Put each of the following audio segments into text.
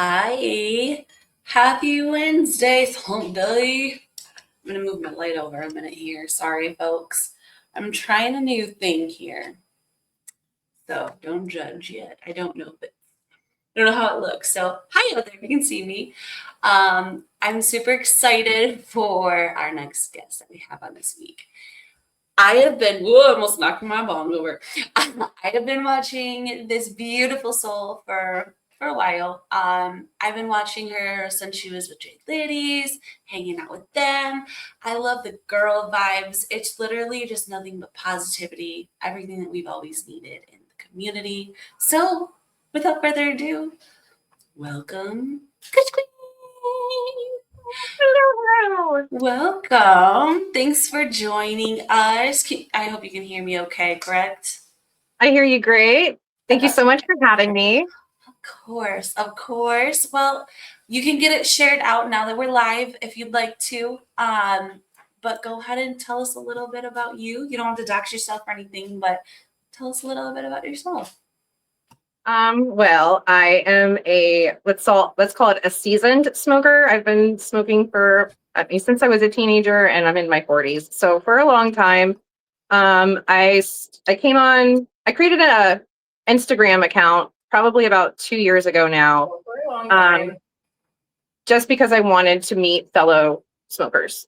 Hi. Happy Wednesday, Sunday. I'm going to move my light over a minute here. Sorry, folks. I'm trying a new thing here. So don't judge yet. I don't know how it looks. So hi out there if you can see me. I'm super excited for our next guest that we have on this week. I almost knocked my bong over. I have been watching this beautiful soul for a while. I've been watching her since she was with Jade Ladies, hanging out with them. I love the girl vibes. It's literally just nothing but positivity, everything that we've always needed in the community. So, without further ado, welcome, Kshqueen. Hello. Welcome. Thanks for joining us. I hope you can hear me okay, correct? I hear you great. Thank you That's so much for having me. Of course, of course. Well, you can get it shared out now that we're live if you'd like to. But go ahead and tell us a little bit about you. You don't have to dox yourself or anything, but tell us a little bit about yourself. Well, I am let's call it a seasoned smoker. I've been smoking for since I was a teenager, and I'm in my 40s. So for a long time, I created a Instagram account probably about 2 years ago now, For a long um, time. just because I wanted to meet fellow smokers.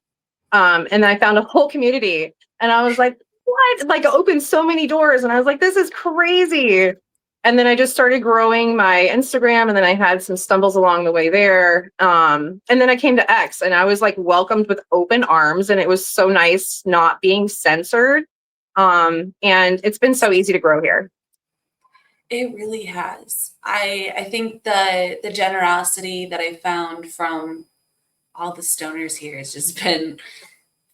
And I found a whole community, and I was like, what? Like, it opened so many doors, and I was like, this is crazy. And then I just started growing my Instagram, and then I had some stumbles along the way there. And then I came to X, and I was like welcomed with open arms, and it was so nice not being censored. And it's been so easy to grow here. It really has. I think the generosity that I found from all the stoners here has just been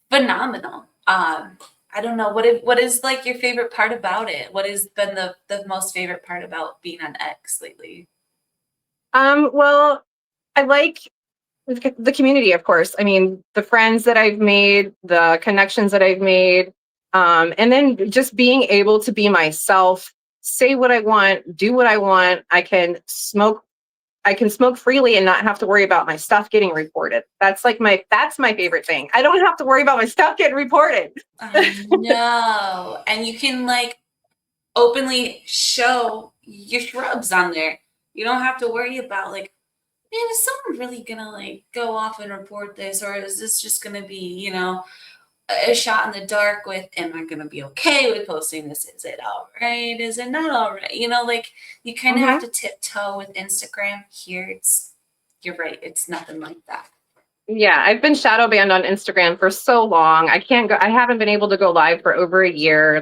phenomenal. I don't know what is like your favorite part about it. What has been the most favorite part about being on X lately? Well, I like the community, of course. I mean, the friends that I've made, the connections that I've made, and then just being able to be myself, say what I want, do what I want. I can smoke freely and not have to worry about my stuff getting reported. That's my favorite thing. I don't have to worry about my stuff getting reported. I know, and you can like openly show your shrubs on there. You don't have to worry about like, man, is someone really gonna like go off and report this, or is this just gonna be, a shot in the dark with, am I going to be okay with posting this? Is it all right? Is it not all right? Like you kind of have Mhm. to tiptoe with Instagram. Here, you're right. It's nothing like that. Yeah, I've been shadow banned on Instagram for so long. I haven't been able to go live for over a year.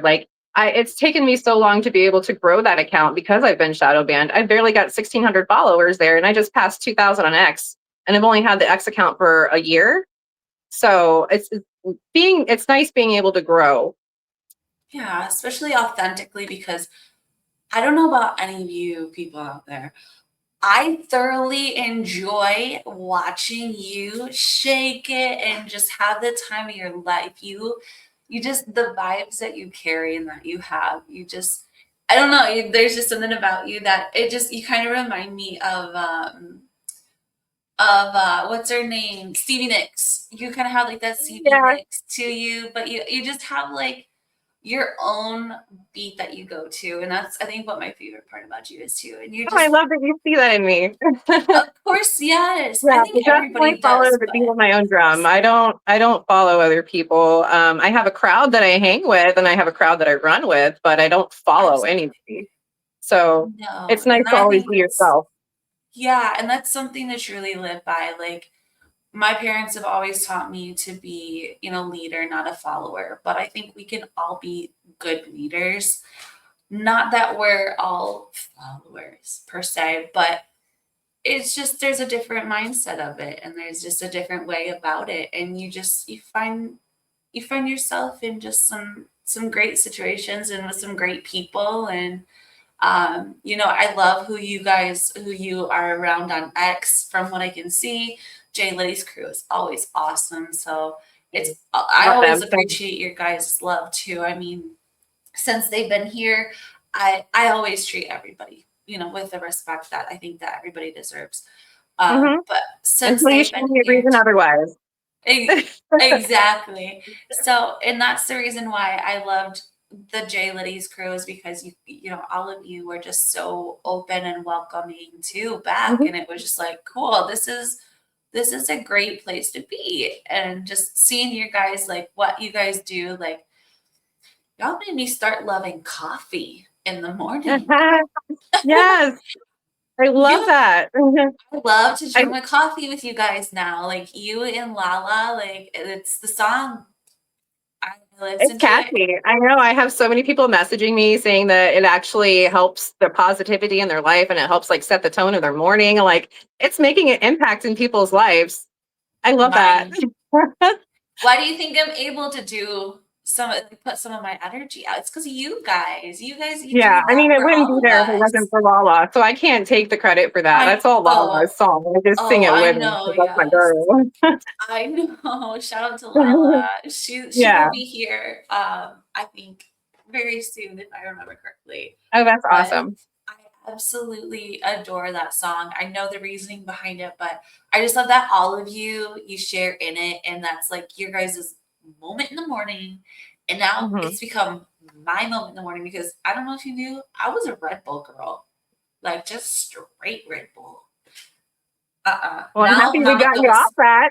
It's taken me so long to be able to grow that account because I've been shadow banned. I've barely got 1,600 followers there, and I just passed 2,000 on X, and I've only had the X account for a year. So it's nice being able to grow. Yeah, especially authentically because I don't know about any of you people out there. I thoroughly enjoy watching you shake it and just have the time of your life. You just the vibes that you carry and that you have. I don't know. There's just something about you that you kind of remind me of what's her name, Stevie Nicks. You kind of have like that Stevie Yeah. Nicks to you, but you just have like your own beat that you go to, and that's I think what my favorite part about you is too. And you're Oh, I just love that you see that in me. of course, yes. I Yeah, think but definitely everybody follow does, the beat but of my own drum. I don't follow other people. I have a crowd that I hang with, and I have a crowd that I run with, but I don't follow anybody. absolutely So no. it's nice And to I always think be yourself. yeah, and that's something to truly live by. Like my parents have always taught me to be, leader, not a follower. But I think we can all be good leaders. Not that we're all followers per se, but it's just there's a different mindset of it, and there's just a different way about it, and you find yourself in just some great situations and with some great people. And I love who you are around on X. From what I can see, Jay Liddy's crew is always awesome. So I Love always them. appreciate your guys' love too. I mean, since they've been here, I always treat everybody with the respect that I think that everybody deserves. Mhm. But since Until you they've show been me a here, reason otherwise. exactly. So, and that's the reason why I loved the J Liddy's crew is because all of you were just so open and welcoming too back, Mhm. and it was just like, cool. This is a great place to be, and just seeing you guys like what you guys do, like y'all made me start loving coffee in the morning. Yes, I love Yeah, that. I love to I drink my coffee with you guys now. Like you and Lala, like it's the song. I It's listen to it. catchy. I know I have so many people messaging me saying that it actually helps the positivity in their life and it helps like set the tone of their morning. Like it's making an impact in people's lives. I love that. Mine. Why do you think I'm able to do put some of my energy out? It's because of you guys. You Yeah, do I that mean, it for wouldn't be all of there if it wasn't us. for Lala. So I can't take the credit for that. I That's all oh Lala's song. I just sing oh it I with her know, because that's my yes. girl. I know. Shout out to Lala. She Yeah. will be here I think very soon if I remember correctly. Oh, that's But awesome. I absolutely adore that song. I know the reasoning behind it, but I just love that all of you share in it, and that's like your guys' moment in the morning. And now Hmm. it's become my moment in the morning because I don't know if you knew, I was a Red Bull girl, like just straight Red Bull. Well, I'm Now happy we Mama got you off goes, that.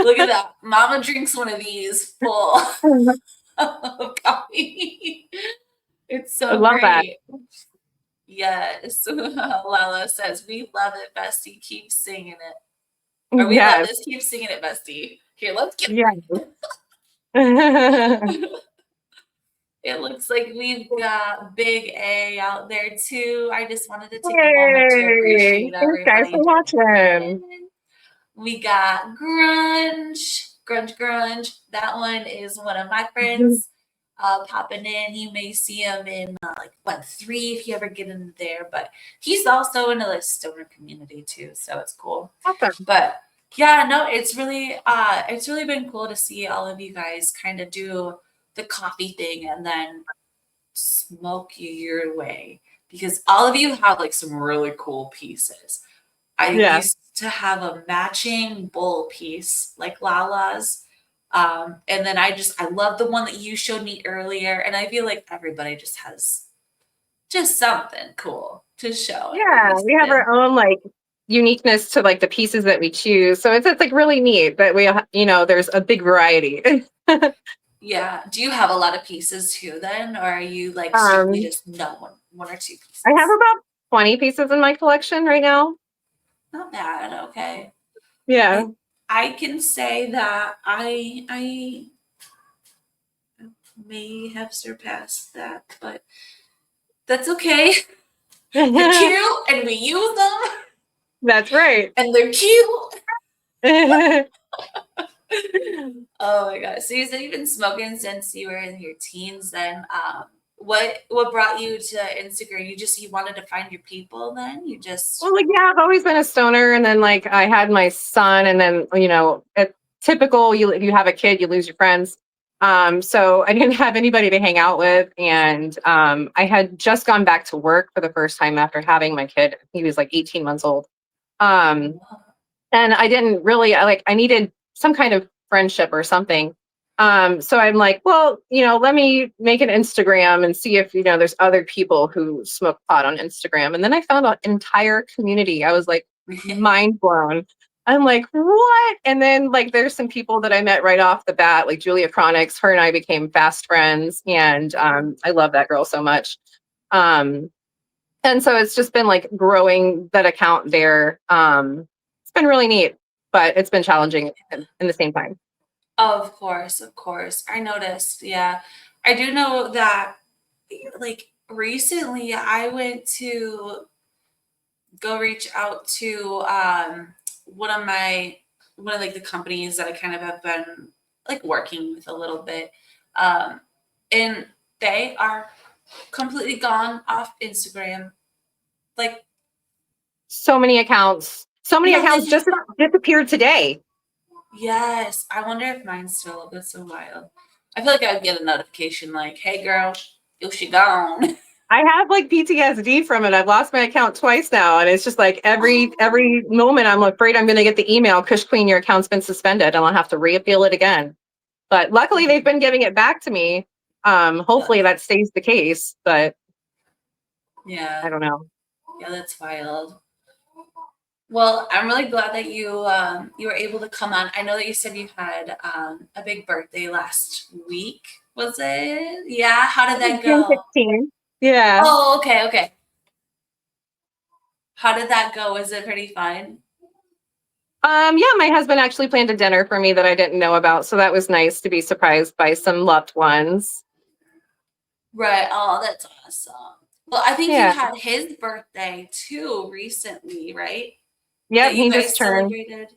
look at that. Mama drinks one of these full of coffee. It's I so love that. great. Yes. Lala says, we love it, Bestie. Keep singing it. Or we love Yes. this. Keep singing it, Bestie. Here, let's get Yeah. Yay. it looks like we've got Big A out there too. I just wanted to take a moment to appreciate Thanks, guys, everybody for jumping watching. in. We got Grunge. That one is one of my friends popping in. You may see him in like Web3 if you ever get in there, but he's also in the stoner community too, so it's cool. Awesome. But yeah, no, it's really been cool to see all of you guys kind of do the coffee thing and then smoke your way because all of you have like some really cool pieces. I Yeah. used to have a matching bowl piece like Lala's. And then I love the one that you showed me earlier. And I feel like everybody just has just something cool to show every Yeah. We have season. our own like uniqueness to like the pieces that we choose. So it's like really neat that there's a big variety. Yeah. Do you have a lot of pieces too then? Or are you like strictly Um, just no one or two I have pieces? about 20 pieces in my collection right now. Not bad. Okay. Yeah. I can say that I may have surpassed that, but that's okay. They're cute and we use them That's right. and they're cute. Oh my god. So you said you've been smoking since you were in your teens then. What brought you to Instagram? You wanted to find your people then? You just Well, like, yeah, I've always been a stoner, and then like I had my son, and then typical, you have a kid, you lose your friends. So I didn't have anybody to hang out with, and I had just gone back to work for the first time after having my kid. He was like 18 months old. Um, and I didn't really I needed some kind of friendship or something. So I'm like, well, let me make an Instagram and see if there's other people who smoke pot on Instagram. And then I found an entire community. I was like mind blown. I'm like, what? And then like there's some people that I met right off the bat, like Julia Chronix. Her and I became fast friends, and I love that girl so much. Um, and so it's just been like growing that account there. It's been really neat, but it's been challenging in the same time. of course, of course. I noticed, yeah. I do know that like recently I went to go reach out to one of like the companies that I kind of have been like working with a little bit. Um and they are completely gone off Instagram. Like, So many accounts. So many yeah, accounts just disappeared today. yes. I wonder if mine's still up. That's so wild. I feel like I would get a notification like, hey girl, you she gone. I have like PTSD from it. I've lost my account twice now, and it's just like every moment I'm afraid I'm going to get the email, "Kush Queen, your account's been suspended," and I'll have to reappeal it again. But luckily, they've been giving it back to me. Hopefully, that stays the case. But Yeah. I don't know. Yeah, that's wild. Well, I'm really glad that you were able to come on. I know that you said you had a big birthday last week. Was it? Yeah. How did that June go? 16th. Yeah. Oh, okay, okay. How did that go? Was it pretty fun? Yeah, my husband actually planned a dinner for me that I didn't know about, so that was nice to be surprised by some loved ones. Right. Oh, that's awesome. Well, I think he Yeah. had his birthday too recently, right? Yep, That you he just guys turned. celebrated.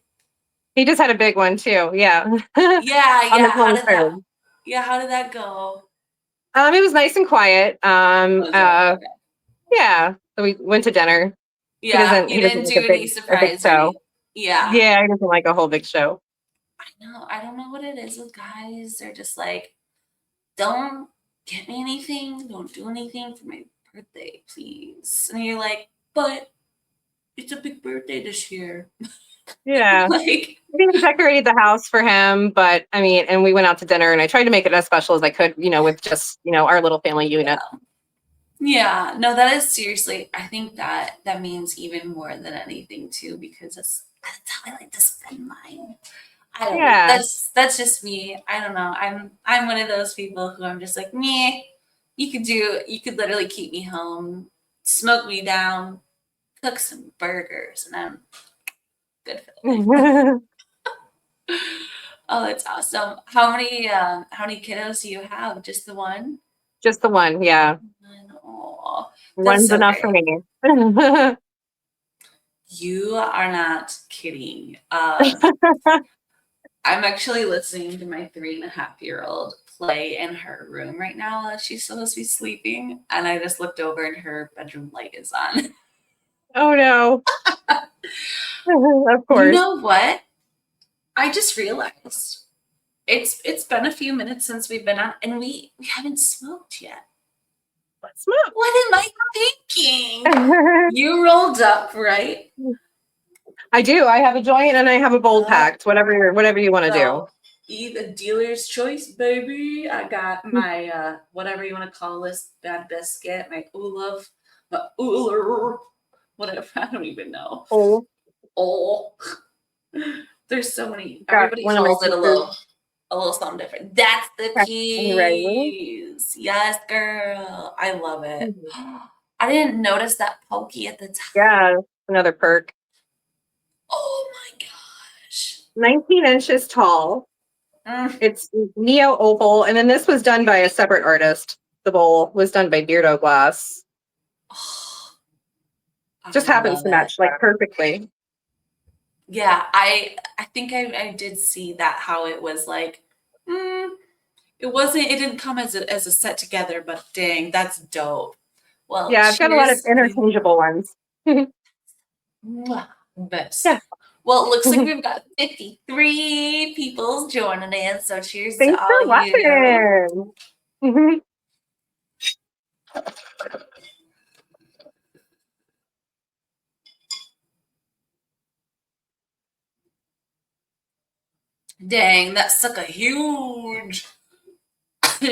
He just had a big one too. Yeah. Yeah, On the yeah. How did that? 23rd. Yeah, how did that go? It was nice and quiet. Was it? Okay. Yeah. So we went to dinner. Yeah, you He doesn't didn't like do any a big surprise or show. any. Yeah. Yeah, he doesn't like a whole big show. I know. I don't know what it is with guys. They're just like, don't get me anything. Don't do anything for my birthday, please. And you're like, but it's a big birthday this year. Yeah. Like, We decorated the house for him, but I mean, and we went out to dinner and I tried to make it as special as I could, with just, our little family unit. yeah, no, that is seriously. I think that means even more than anything too, because that's how I like to spend mine. I don't know. Yeah. That's just me. I don't know. I'm one of those people who I'm just like, me. You could literally keep me home, smoke me down, cook some burgers, and I'm good for the night. Oh, that's awesome. How many kiddos do you have? Just the one? Just the one. Yeah. Oh, that's One's so enough for great. me. You are not kidding. I'm actually listening to my 3.5-year-old play in her room right now as she's supposed to be sleeping, and I just looked over and her bedroom light is on. Oh no. Of You course. know what? I just realized it's been a few minutes since we've been on, and we haven't smoked yet. Let's smoke. What am I thinking? You rolled up, right? I do. I have a joint and I have a bowl Uh, packed. Whatever you want to do. so eat a dealer's choice, baby. I got my whatever you want to call this bad biscuit, my oolov, my ooler, whatever. I don't even know. Oh, Oh, there's so many. got Everybody one of my calls it sisters. a little something different. That's the Okay, are you ready? peas. Yes, girl. I love it. Mhm. I didn't notice that pokey at the top. Yeah, another perk. Oh my gosh. 19 inches tall. Mm. It's neo opal, and then this was done by a separate artist. The bowl was done by Beardo Glass. Oh, Just I happens love to it. match like perfectly. Yeah, I think I did see that how it was like it didn't come as a set together, but dang, that's dope. Well, Yeah, I've got a lot of cheers. interchangeable ones. Mwah, best. Yeah. Well, it looks like we've got 53 people joining in, so cheers to Thanks for all you. watching. Mhm. Dang, that sucker huge.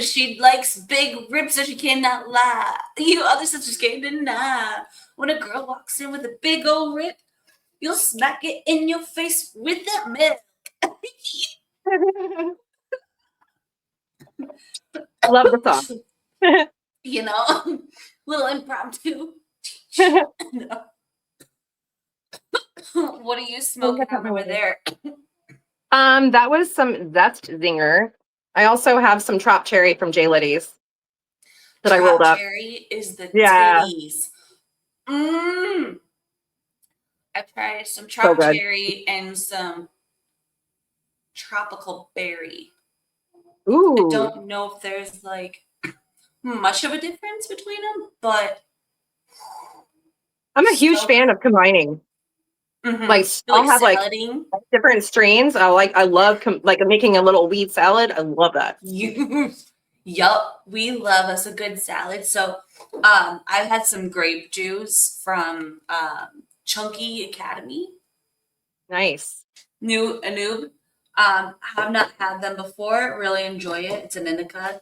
She likes big ribs, so she cannot lie. You other sisters can't deny. When a girl walks in with a big old rib, you'll smack it in your face with that milk. Love the song. You know, little impromptu. What are you smoking on over there? That's zinger. I also have some Trop Cherry from J Liddy's that I rolled Trop up. cherry is the Yeah, titties. Mmm. I tried some so trop good. cherry and some tropical berry. I Ooh, don't know if there's like much of a difference between them, but I'm a huge so fan of combining. Like, you like I'll have like salading. different strains. I love like making a little wheat salad. I love that. You, yup, we love us a good salad. So I've had some grape juice from Chunky Academy. Nice. A noob. Have not had them before. Really enjoy it. It's an indica.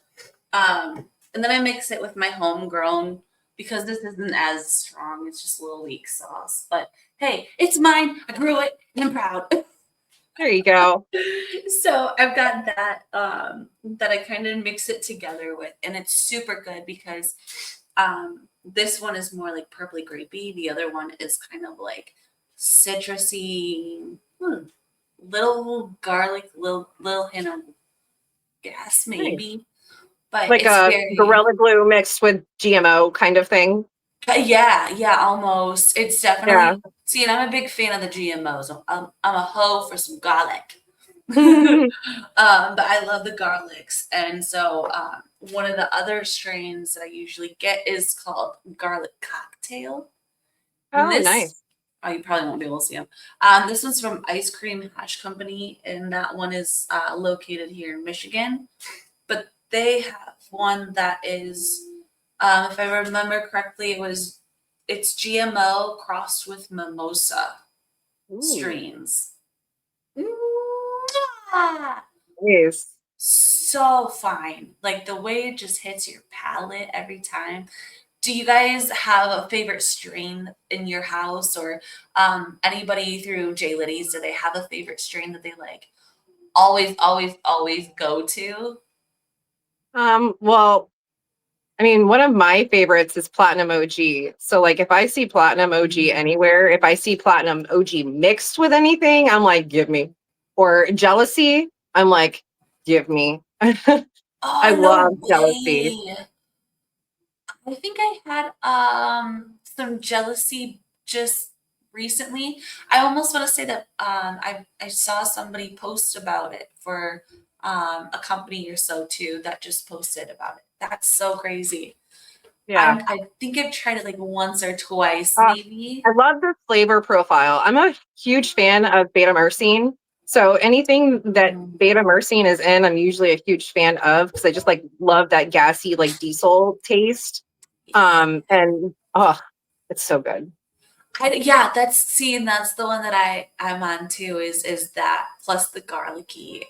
And then I mix it with my homegrown because this isn't as strong. It's just a little weak sauce. But hey, it's mine. I grew it and I'm proud. There you go. So I've got that that I kind of mix it together with, and it's super good because this one is more like purpley grapey. The other one is kind of like citrusy, little garlic, little hint of gas Nice. maybe, but Like it's a very Gorilla Glue mixed with GMO kind of thing. yeah, almost. It's Yeah. definitely see, and I'm a big fan of the GMOs. I'm a hoe for some garlic. But I love the garlics. And so one of the other strains that I usually get is called garlic cocktail. And Oh, this, nice. oh, you probably won't be able to see them. This one's from Ice Cream Hash Company, and that one is located here in Michigan. But they have one that is, if I remember correctly, it's GMO crossed with mimosa Ooh, strains. Mwah! nice. So fine. Like the way it just hits your palate every time. Do you guys have a favorite strain in your house or anybody through J Liddy's, do they have a favorite strain that they like always go to? Well, I mean, one of my favorites is Platinum OG. So, like, if I see Platinum OG Mm. anywhere, if I see Platinum OG mixed with anything, I'm like, give me. Or Jealousy, I'm like, give me. I Oh, love no Jealousy. way. I think I had some jealousy just recently. I almost want to say that I saw somebody post about it for a company or so too that just posted about it. That's so crazy. Yeah. I think I've tried it like once or twice, Uh, maybe. I love the flavor profile. I'm a huge fan of beta myrcene. So anything that Mm, beta myrcene is in, I'm usually a huge fan of because I just like love that gassy like diesel taste. yeah. And oh, it's so good. Yeah, that's see, and that's the one that I'm on too. Is that plus the garlicky?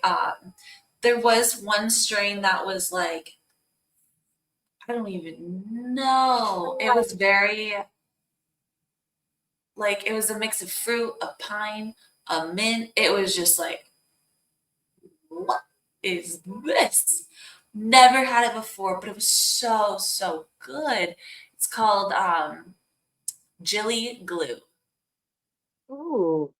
There was one strain that was like I don't even know. It was very like it was a mix of fruit, a pine, a mint. It was just like, what is this? Never had it before, but it was so good. It's called Jilly Glue. Ooh,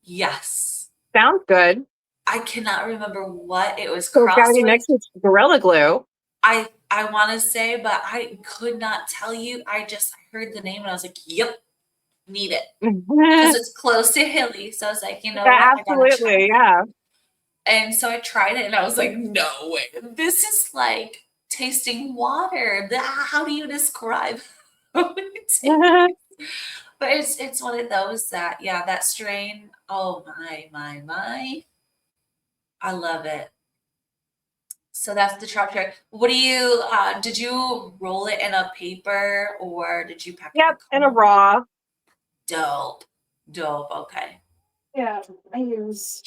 Yes. sounds good. I cannot remember what it was So it's got to crossed be with. mixed with Gorilla Glue. I want to say, but I could not tell you. I heard the name and I was like, "Yep, need it," because Yeah, it's close to Hilly. So I was like, you know what? I gotta try absolutely. it. Yeah. And so I tried it and I was like, no way. This is like tasting water. How do you describe how it tastes? But it's one of those that, yeah, that strain. Oh my. I love it. So that's the chop trick. What do you did you roll it in a paper or did you pack it in Yep. a And a cone? raw. Dope. Dope. Okay. Yeah. I use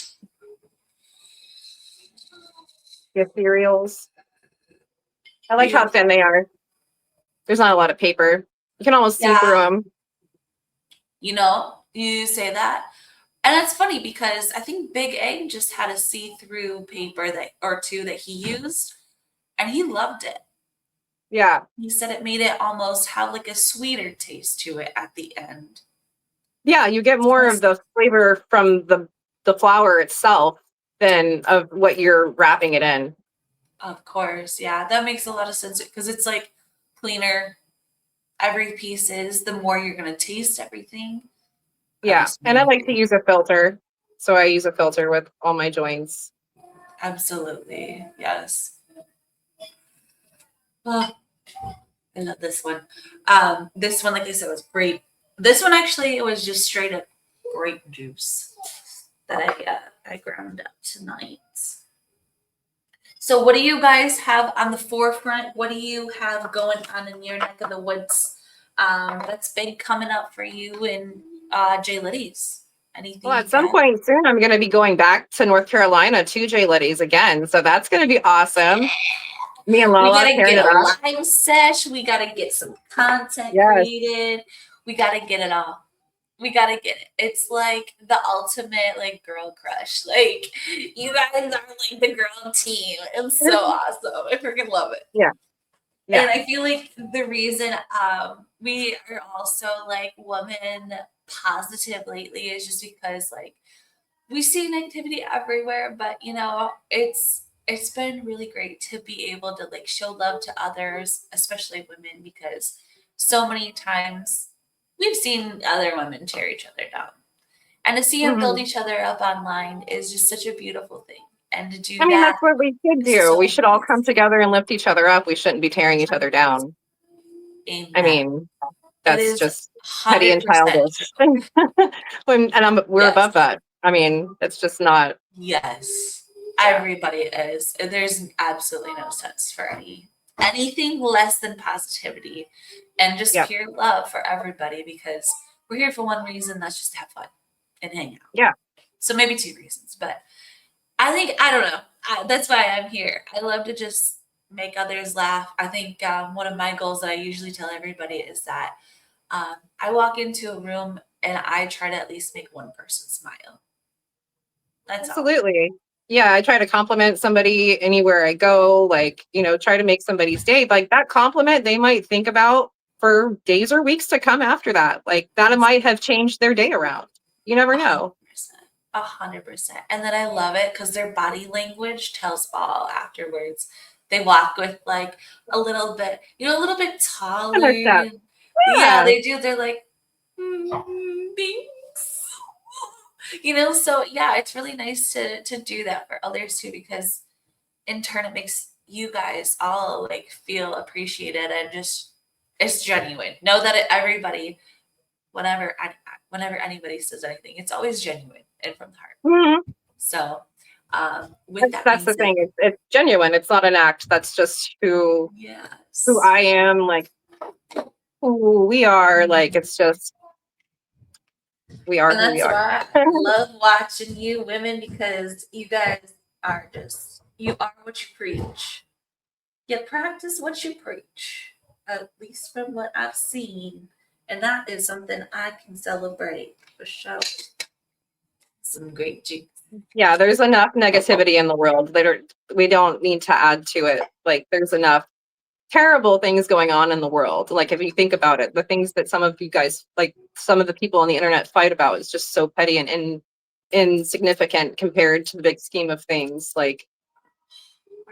the cereals. I like how thin they Beautiful. are. There's not a lot of paper. You can almost see through Yeah. them. You say that. And that's funny because I think Big Egg just had a see-through paper that or two that he used, and he loved it. Yeah. He said it made it almost have like a sweeter taste to it at the end. Yeah, you get So more of that's the flavor from the flour itself than of what you're wrapping it in. of course, yeah, that makes a lot of sense because it's like cleaner every piece is, the more you're gonna taste everything. Probably Yeah. And I like to smoother. use a filter. So I use a filter with all my joints. Absolutely. Yes. Oh, I love this one. This one, like I said, was grape. This one actually it was just straight up grape juice that I ground up tonight. So what do you guys have on the forefront? What do you have going on in your neck of the woods? That's big coming up for you and J Liddy's. Anything Well, you at some got? point soon, I'm going to be going back to North Carolina to J Liddy's again. So that's going to be awesome. Me and We Lala gotta tearing get it a up. live sesh. We gotta get some content Yes. created. We gotta get it all. We gotta get it. It's like the ultimate like girl crush. Like you guys are like the girl team. It's so awesome. I freaking love it. Yeah. And Yeah. I feel like the reason we are also like woman positive lately is just because like we see negativity everywhere, but you know, it's been really great to be able to like show love to others, especially women, because so many times we've seen other women tear each other down. And to see them build Mhm. each other up online is just such a beautiful thing. And to I do mean, that that's what we should is do. We so should all come nice. together and lift each other up. We shouldn't be tearing each other down. I Amen. mean, It that's is just petty and 100% childish. true. We're Yes. above that. I mean, it's just not. Yes. Yeah. Everybody is. There's absolutely no sense for anything less than positivity and just Yeah. pure love for everybody because we're here for one reason, that's just to have fun and hang out. Yeah. So maybe two reasons, but I think I don't know. That's why I'm here. I love to just make others laugh. I think one of my goals that I usually tell everybody is that I walk into a room and I try to at least make one person smile. That's all. Absolutely. Yeah, I try to compliment somebody anywhere I go, like, try to make somebody's day. Like that compliment they might think about for days or weeks to come after that. Like that might have changed their day around. You never A hundred know. percent. 100%. And then I love it because their body language tells all afterwards. They walk with like a little bit, a little bit taller. Another step. And yeah, Yeah. they do. They're like, thanks. So yeah, it's really nice to do that for others too, because in turn it makes you guys all like feel appreciated and just it's genuine. Know that everybody whenever whenever anybody says anything, it's always genuine and from the heart. Mhm. So, with That's, that that's being the said, thing. It's genuine. It's not an act. That's just who yes, I am, like who we are. Like it's just we are and who we that's are. why I love watching you women because you guys are just you are what you preach. You practice what you preach, at least from what I've seen, and that is something I can celebrate for sure. Some great juice. Yeah, there's enough negativity in the world. We don't need to add to it. Like there's enough terrible things going on in the world. Like if you think about it, the things that some of you guys, like some of the people on the internet fight about is just so petty and insignificant compared to the big scheme of things. Like,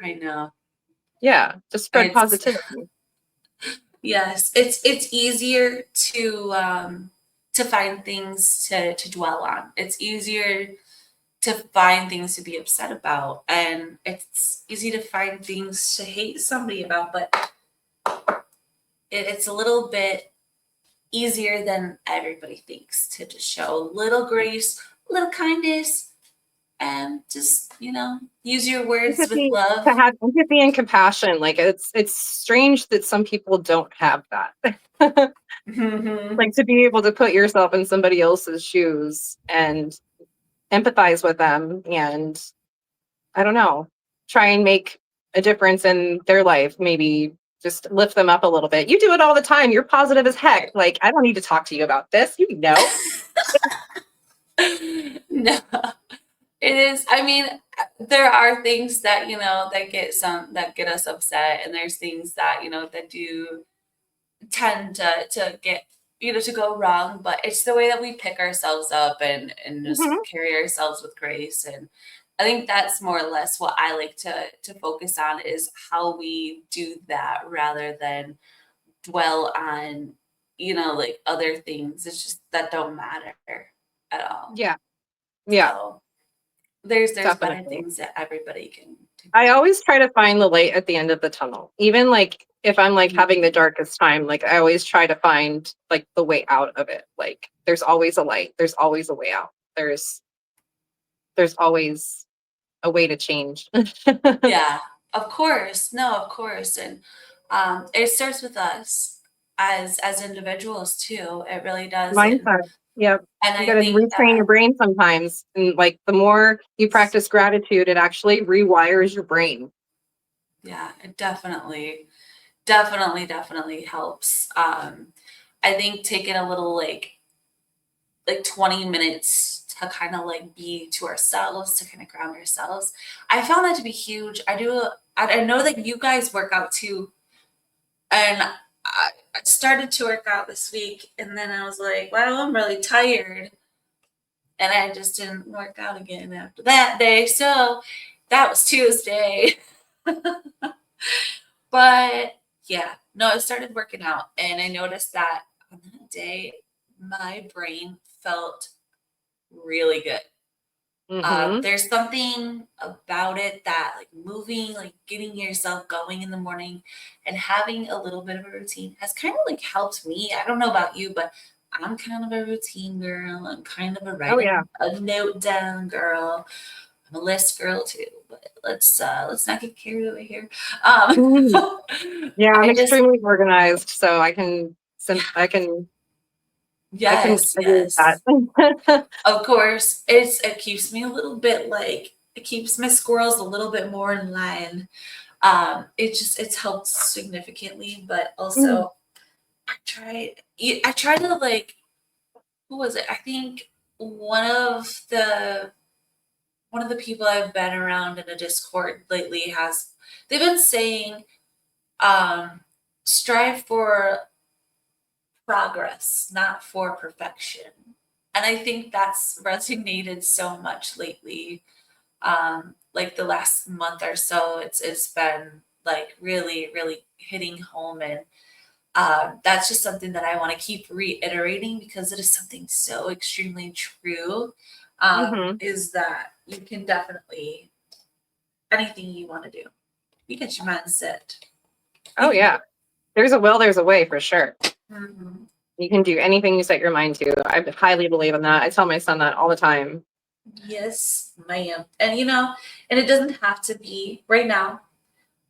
I know. yeah, just spread It's positivity. yes, it's easier to find things to dwell on. It's easier to find things to be upset about, and it's easy to find things to hate somebody about. But it's a little bit easier than everybody thinks to just show a little grace, a little kindness, and just use your words with Empathy, love. to have empathy and compassion. Like it's strange that some people don't have that. Mhm. Like to be able to put yourself in somebody else's shoes and empathize with them and I don't know, try and make a difference in their life, maybe just lift them up a little bit. You do it all the time. You're positive as heck. Like, I don't need to talk to you about this. You know. No, it is. I mean, there are things that that get us upset, and there's things that that do tend to get to go wrong. But it's the way that we pick ourselves up and just Mhm. carry ourselves with grace. And I think that's more or less what I like to focus on is how we do that rather than dwell on like other things. It's just that don't matter at all. Yeah. Yeah, So there's better definitely. things that everybody can I do. always try to find the light at the end of the tunnel. Even like if I'm like having the Mhm. darkest time, like I always try to find like the way out of it. Like there's always a light. There's always a way out. There's always a way to change. Yeah, Of course. No, of course. And it starts with us as individuals too. It really does. Mindset. Yep. And You I got to think retrain your that, brain sometimes. And like the more you practice gratitude, it actually rewires your brain. yeah, it definitely helps. I think taking a little like 20 minutes to kind of like be to ourselves, to kind of ground ourselves. I found that to be huge. I know that you guys work out too. And I started to work out this week and then I was like, wow, I'm really tired. And I just didn't work out again after that day. So that was Tuesday. But yeah, no, I started working out and I noticed that on that day, my brain felt really good. Mm-hmm. There's something about it that like moving, like getting yourself going in the morning and having a little bit of a routine has kind of like helped me. I don't know about you, but I'm kind of a routine girl. I'm kind of a Oh yeah. a note down girl. I'm a list girl too, but let's not get carried away here. Mhm. Yeah, I'm I just extremely organized, so yeah, I can yes, agree with yes. that. Of course, it keeps me a little bit like it keeps my squirrels a little bit more in line. It's helped significantly, but Mm. also I tried to like who was it? I think one of the one of the people I've been around in a Discord lately has they've been saying um strive for progress, not for perfection. And I think that's resonated so much lately. Like the last month or so, it's been like really hitting home, and that's just something that I want to keep reiterating because it is something so extremely true. Mhm. Is that you can definitely anything you want to do, you get your mind set, you Oh can do yeah. There's a will, there's a way for sure. it. Mhm. You can do anything you set your mind to. I highly believe in that. I tell my son that all the time. Yes, ma'am. And and it doesn't have to be right now.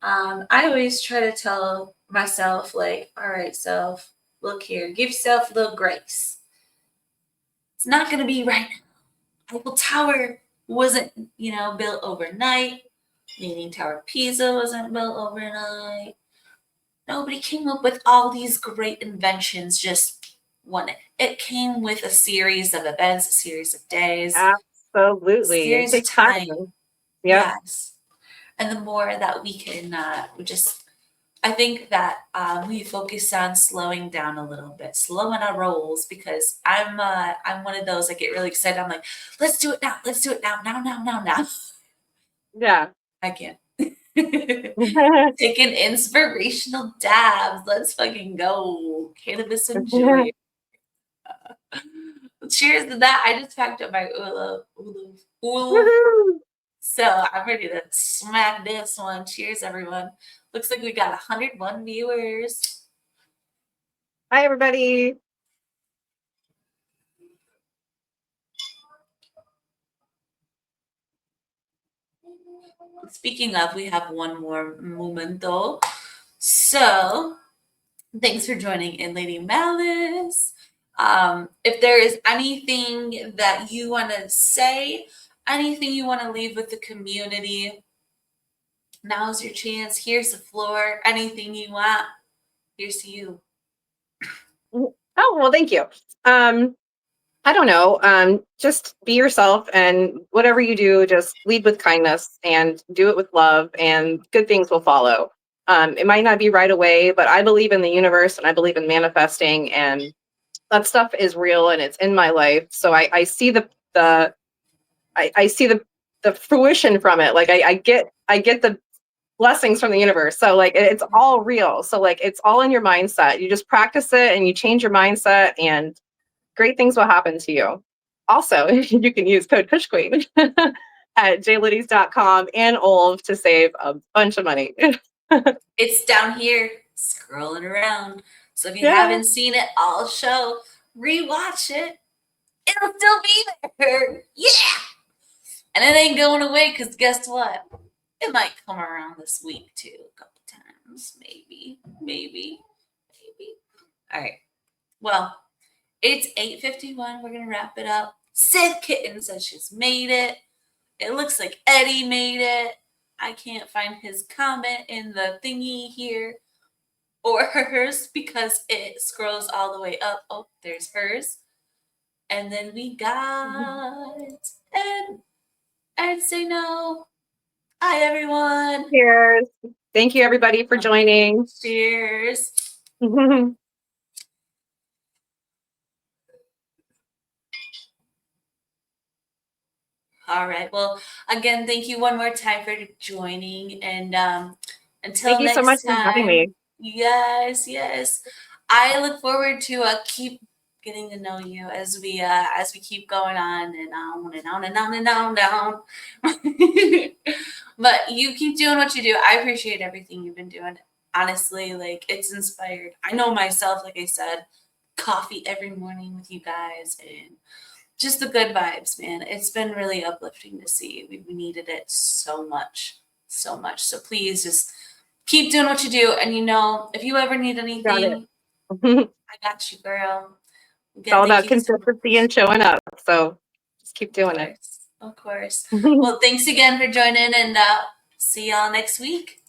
I always try to tell myself, like, all right, self, look here, give yourself a little grace. It's not going to be right now. Eiffel Tower wasn't, built overnight. Leaning Tower of Pisa wasn't built overnight. Nobody came up with all these great inventions just one. It came with a series of events, a series of days, a Absolutely. It series of takes time. time. Yep. Yes. And the more that we can we just I think that we focus on slowing down a little bit, slowing our rolls because I'm one of those I get really excited. I'm like, let's do it now, let's do it now. Yeah. I can't. Taking inspirational dabs. Let's fucking go. Cannabis and joy. Cheers to that. I just packed up my ula. Woohoo. So I'm ready to smack this one. Cheers, everyone. Looks like we got 101 viewers. Hi everybody. Speaking of, we have one more momento. So thanks for joining in, Lady Malice. If there is anything that you want to say, anything you want to leave with the community, now's your chance. Here's the floor. Anything you want, here's to you. Oh, well, thank you. I don't know. Just be yourself and whatever you do, just lead with kindness and do it with love and good things will follow. It might not be right away, but I believe in the universe and I believe in manifesting and that stuff is real and it's in my life. So I see the I see the fruition from it. Like I get the blessings from the universe. So like it's all real. So like it's all in your mindset. You just practice it and you change your mindset and great things will happen to you. Also, you can use code Kshqueen at jladies.com and Olv to save a bunch of money. It's down here, scrolling around. So if you Yeah. haven't seen it, I'll show. Rewatch it. It'll still be there. Yeah. And it ain't going away because guess what? It might come around this week too, a couple times, maybe. All right. Well, it's 8:51. We're gonna wrap it up. Sid Kitten says she's made it. It looks like Eddie made it. I can't find his comment in the thingy here or hers because it scrolls all the way up. Oh, there's hers. And then we got and say no. Hi everyone. Cheers. Thank you everybody for joining. Cheers. All right. Well, again, thank you one more time for joining. And until Thank you so much next for having me. time, yes. I look forward to keep getting to know you as we keep going on and on and on and on and on and on. But you keep doing what you do. I appreciate everything you've been doing. Honestly, like it's inspired. I know myself, like I said, coffee every morning with you guys and just the good vibes, man. It's been really uplifting to see. We needed it so much. So please just keep doing what you do. And if you ever need Got it. anything, I got you, girl. It's Again, all thank about you so much. consistency and showing up. So just keep doing it. Of course. Well, thanks again for joining and see y'all next week.